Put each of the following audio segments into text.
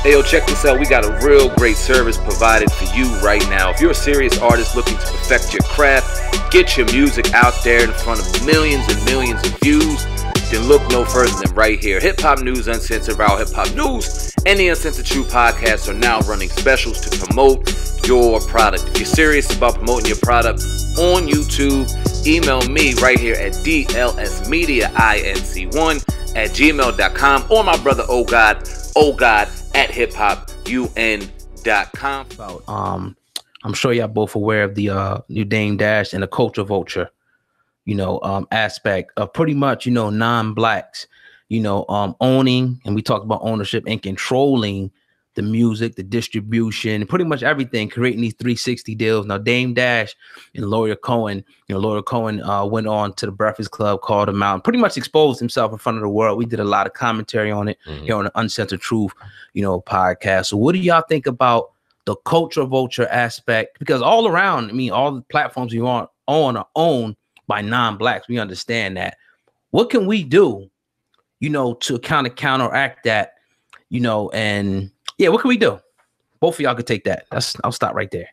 Hey, yo, check this out. We got a real great service provided for you right now. If you're a serious artist looking to perfect your craft, get your music out there in front of millions and millions of views, then look no further than right here. Hip Hop News, Uncensored, Raw Hip Hop News, and the Uncensored True podcast are now running specials to promote your product. If you're serious about promoting your product on YouTube, email me right here at dlsmediainc1@gmail.com or my brother OGod at hiphopun.com. I'm sure y'all both aware of the new Dame Dash and the Culture Vulture, aspect of pretty much, non-blacks, owning, and we talked about ownership and controlling the music, the distribution, pretty much everything, creating these 360 deals. Now, Dame Dash and Lawyer Cohen, Lawyer Cohen went on to the Breakfast Club, called him out, and pretty much exposed himself in front of the world. We did a lot of commentary on it here on the Uncensored Truth, podcast. So what do y'all think about the Culture Vulture aspect? Because all around, all the platforms you are on are owned by non-blacks. We understand that. What can we do, to kind of counteract that, and yeah, what can we do? Both of y'all could take that. I'll stop right there.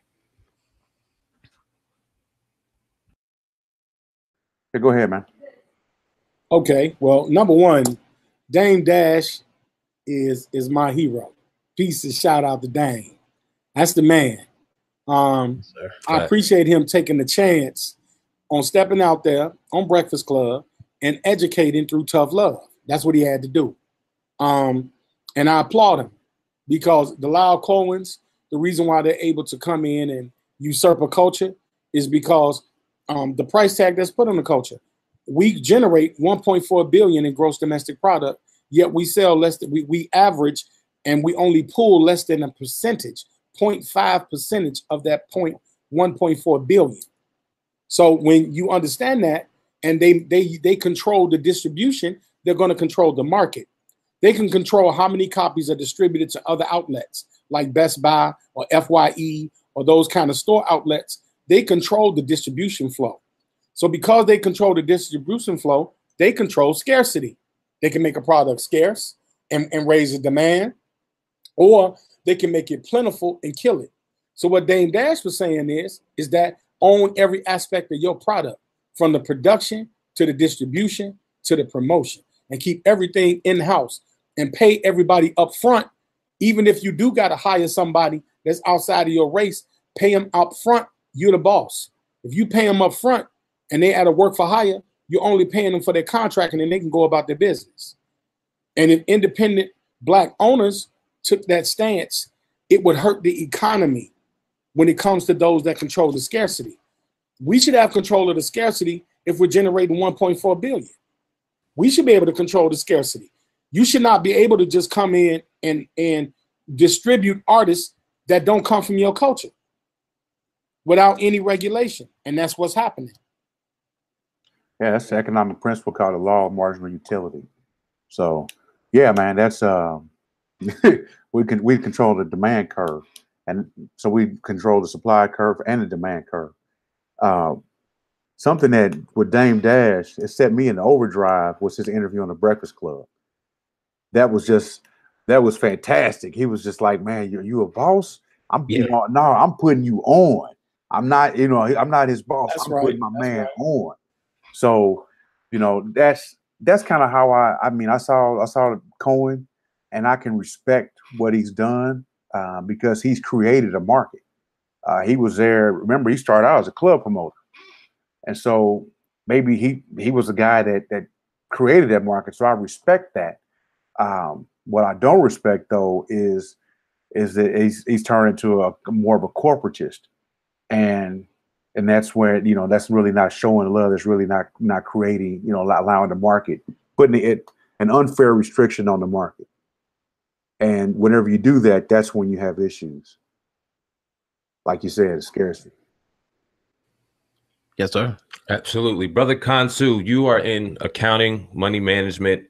Hey, go ahead, man. Okay, well, number one, Dame Dash is my hero. Peace and shout out to Dame. That's the man. I appreciate him taking the chance on stepping out there on Breakfast Club and educating through tough love. That's what he had to do. And I applaud him, because the Loud Cohens, the reason why they're able to come in and usurp a culture is because the price tag that's put on the culture. We generate 1.4 billion in gross domestic product, yet we sell less than we average, and we only pull less than a percentage, 0.5% of that 1.4 billion. So when you understand that, and they control the distribution, they're going to control the market. They can control how many copies are distributed to other outlets like Best Buy or FYE or those kind of store outlets. They control the distribution flow. So because they control the distribution flow, they control scarcity. They can make a product scarce and raise the demand, or they can make it plentiful and kill it. So what Dame Dash was saying is that own every aspect of your product, from the production to the distribution to the promotion, and keep everything in-house. And pay everybody up front. Even if you do got to hire somebody that's outside of your race, pay them up front. You're the boss. If you pay them up front and they at a work for hire, you're only paying them for their contract, and then they can go about their business. And if independent black owners took that stance, it would hurt the economy when it comes to those that control the scarcity. We should have control of the scarcity if we're generating 1.4 billion. We should be able to control the scarcity. You should not be able to just come in and distribute artists that don't come from your culture without any regulation. And that's what's happening. Yeah, that's the economic principle called the law of marginal utility. So, yeah, man, that's we control the demand curve, and so we control the supply curve and the demand curve. Something that with Dame Dash, it set me in the overdrive, was his interview on the Breakfast Club. That was fantastic. He was just like, man, you a boss? I'm putting you on. I'm not his boss. That's I'm right. putting my man on. So, that's kind of how I saw Cohen, and I can respect what he's done because he's created a market. He was there. Remember, he started out as a club promoter. And so maybe he was a guy that created that market. So I respect that. What I don't respect, though, is that he's turned into a more of a corporatist, and that's where that's really not showing love. That's really not creating, allowing the market, putting an unfair restriction on the market. And whenever you do that, that's when you have issues. Like you said, scarcity. Yes, sir. Absolutely. Brother Khonsu, you are in accounting, money management.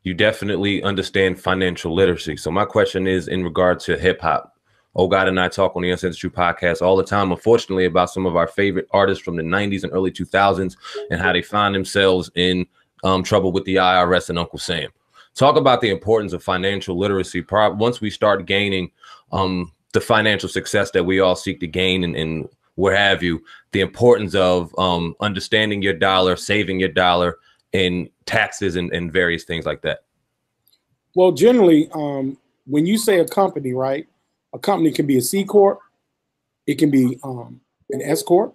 You definitely understand financial literacy. So my question is in regard to hip hop. OGod and I talk on the Uncensored True podcast all the time, unfortunately, about some of our favorite artists from the 90s and early 2000s and how they find themselves in trouble with the IRS and Uncle Sam. Talk about the importance of financial literacy. Once we start gaining the financial success that we all seek to gain and where have you, the importance of understanding your dollar, saving your dollar, and taxes and various things like that. Well, generally, when you say a company, right, a company can be a C Corp, it can be an S Corp,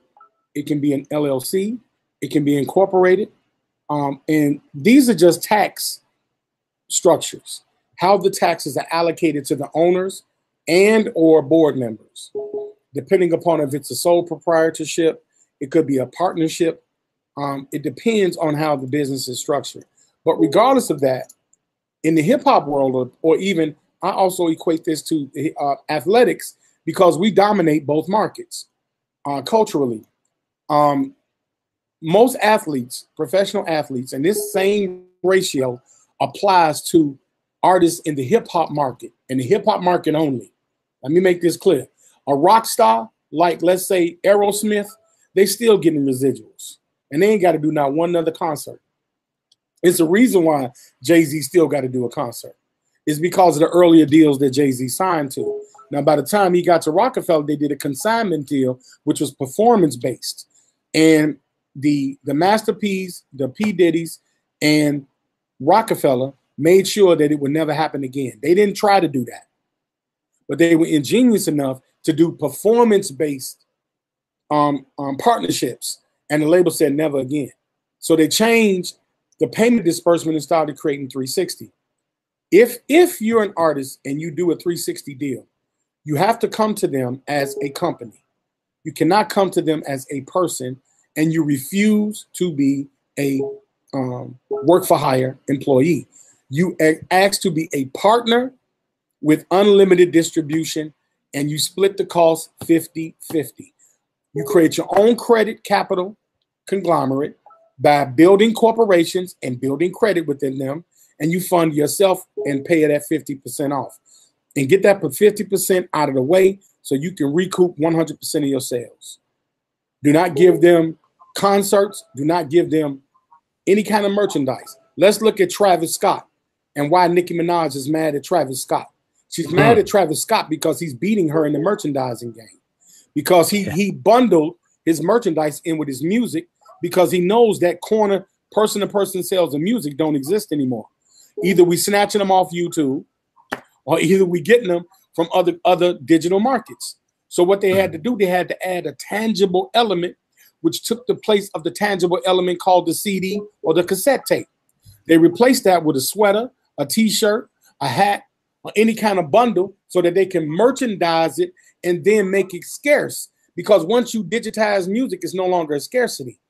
it can be an LLC, it can be incorporated. And these are just tax structures, how the taxes are allocated to the owners and or board members, depending upon if it's a sole proprietorship, it could be a partnership. It depends on how the business is structured. But regardless of that, in the hip hop world, or even I also equate this to athletics, because we dominate both markets culturally. Most athletes, professional athletes, and this same ratio applies to artists in the hip hop market, and the hip hop market only. Let me make this clear. A rock star, like let's say Aerosmith, they still getting residuals, and they ain't got to do not one other concert. It's the reason why Jay-Z still got to do a concert. It's because of the earlier deals that Jay-Z signed to. Now, by the time he got to Rockefeller, they did a consignment deal, which was performance-based. And the Masterpiece, the P. Diddy's, and Rockefeller made sure that it would never happen again. They didn't try to do that. But they were ingenious enough to do performance-based partnerships. And the label said never again. So they changed the payment disbursement and started creating 360. If you're an artist and you do a 360 deal, you have to come to them as a company. You cannot come to them as a person, and you refuse to be a work for hire employee. You ask to be a partner with unlimited distribution, and you split the cost 50-50. You create your own credit capital conglomerate by building corporations and building credit within them, and you fund yourself and pay it at 50% off. And get that 50% out of the way so you can recoup 100% of your sales. Do not give them concerts. Do not give them any kind of merchandise. Let's look at Travis Scott and why Nicki Minaj is mad at Travis Scott. She's mad at Travis Scott because he's beating her in the merchandising game, because he bundled his merchandise in with his music, because he knows that corner person-to-person sales of music don't exist anymore. Either we snatching them off YouTube, or either we getting them from other digital markets. So what they had to do, they had to add a tangible element, which took the place of the tangible element called the CD or the cassette tape. They replaced that with a sweater, a t-shirt, a hat, or any kind of bundle so that they can merchandise it and then make it scarce. Because once you digitize music, it's no longer a scarcity.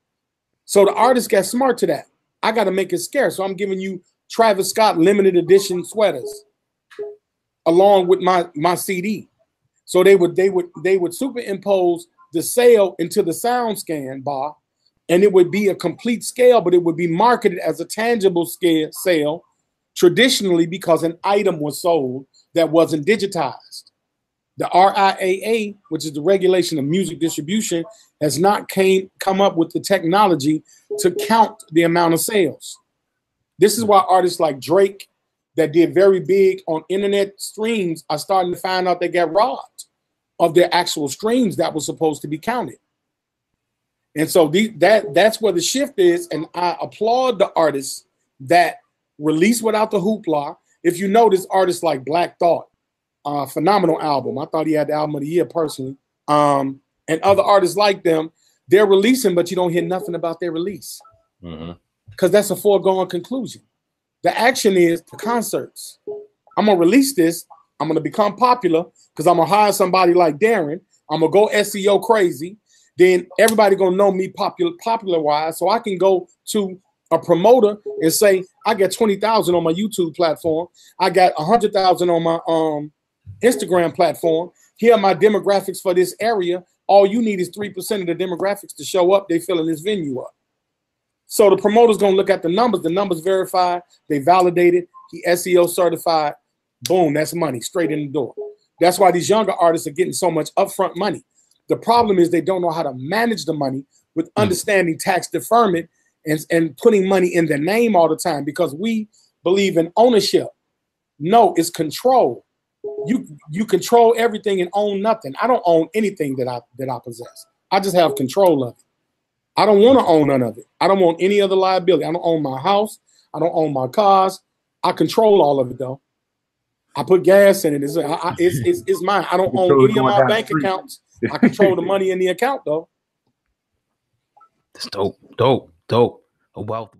So the artist got smart to that. I got to make it scarce. So I'm giving you Travis Scott limited edition sweaters along with my CD. So they would superimpose the sale into the sound scan bar, and it would be a complete scale, but it would be marketed as a tangible scale sale traditionally because an item was sold that wasn't digitized. The RIAA, which is the regulation of music distribution, has not come up with the technology to count the amount of sales. This is why artists like Drake that did very big on internet streams are starting to find out they got robbed of their actual streams that was supposed to be counted. And so that's where the shift is. And I applaud the artists that release without the hoopla. If you notice, artists like Black Thought, phenomenal album. I thought he had the album of the year personally. And other artists like them, they're releasing, but you don't hear nothing about their release. Because that's a foregone conclusion. The action is the concerts. I'm going to release this. I'm going to become popular because I'm going to hire somebody like Darren. I'm going to go SEO crazy. Then everybody going to know me popular-wise. So I can go to a promoter and say, I got 20,000 on my YouTube platform. I got 100,000 on my Instagram platform. Here are my demographics for this area. All you need is 3% of the demographics to show up. They filling this venue up. So the promoter's going to look at the numbers verified, they validated, he SEO certified, boom, that's money straight in the door. That's why these younger artists are getting so much upfront money. The problem is they don't know how to manage the money with understanding tax deferment and putting money in their name all the time, because we believe in ownership. No, it's control. You control everything and own nothing. I don't own anything that I possess. I just have control of it. I don't want to own none of it. I don't want any other liability. I don't own my house. I don't own my cars. I control all of it though. I put gas in it. It's mine. I don't own any of my bank accounts. I control the money in the account though. That's dope. A wealth.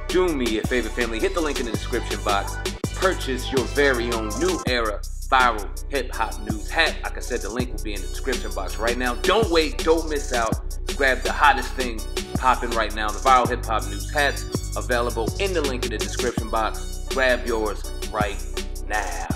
Do me a favor, family. Hit the link in the description box. Purchase your very own New Era viral hip-hop news hat. Like I said, the link will be in the description box right now. Don't wait. Don't miss out. Grab the hottest thing popping right now. The viral hip-hop news hats available in the link in the description box. Grab yours right now.